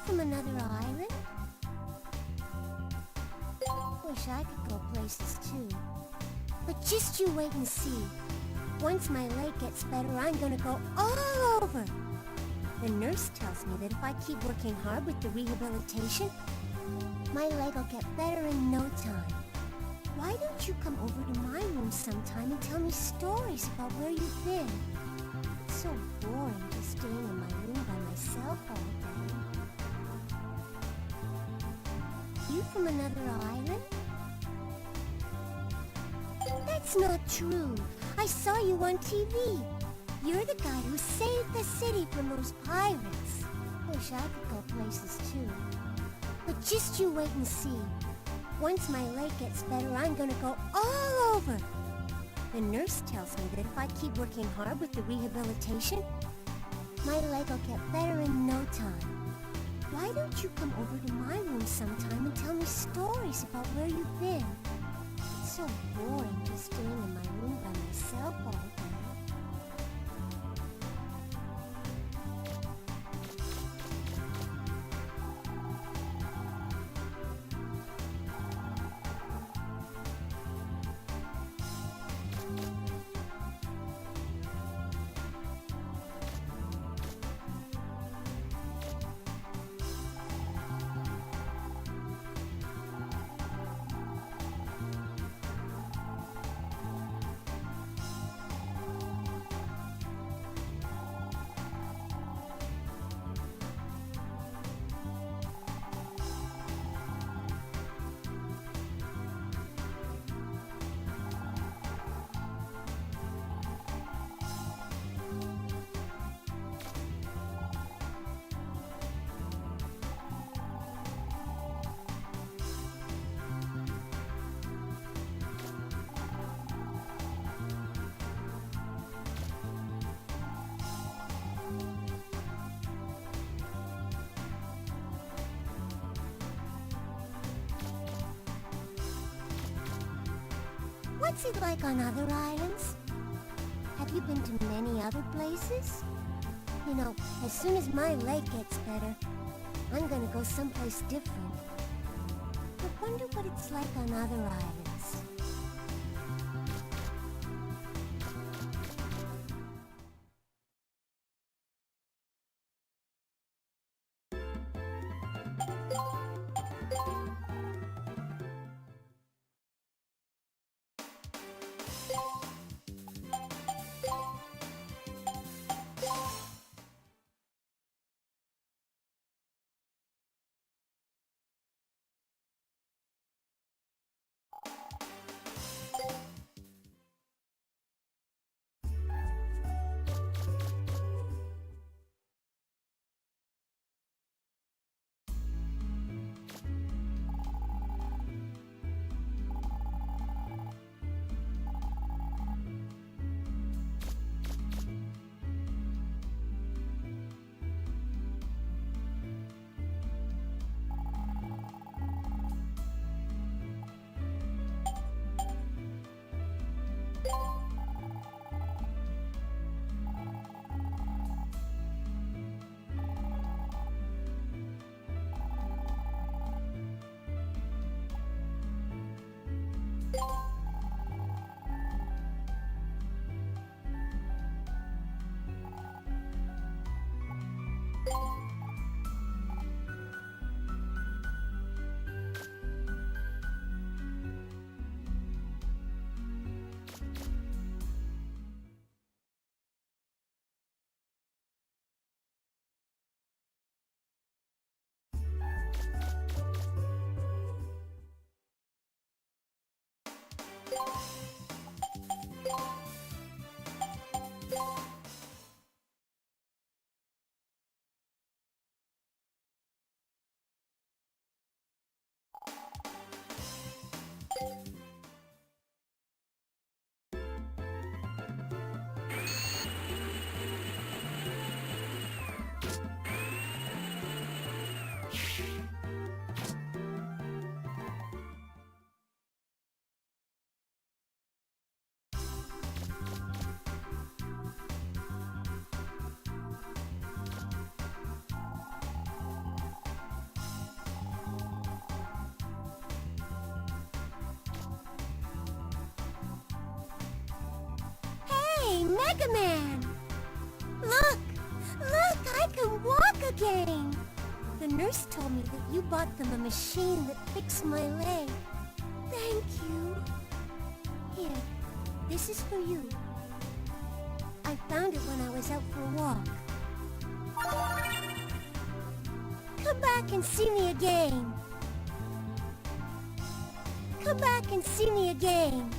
from another island? Wish I could go places too. But just you wait and see. Once my leg gets better, I'm gonna go all over. The nurse tells me that if I keep working hard with the rehabilitation, my leg will get better in no time. Why don't you come over to my room sometime and tell me stories about where you've been? It's so boring just staying in my room by myself all day. You from another island? That's not true. I saw you on TV. You're the guy who saved the city from those pirates. Wish I could go places too. But just you wait and see. Once my leg gets better, I'm gonna go all over. The nurse tells me that if I keep working hard with the rehabilitation, my leg will get better in no time. Why don't you come over to my room sometime and tell me stories about where you've been? It's so boring just staying in my room by myself all day. What's it like on other islands? Have you been to many other places? You know, as soon as my leg gets better, I'm gonna go someplace different. I wonder what it's like on other islands. Mega Man! Look! Look, I can walk again! The nurse told me that you bought them a machine that fixed my leg. Thank you. Here, this is for you. I found it when I was out for a walk. Come back and see me again. Come back and see me again.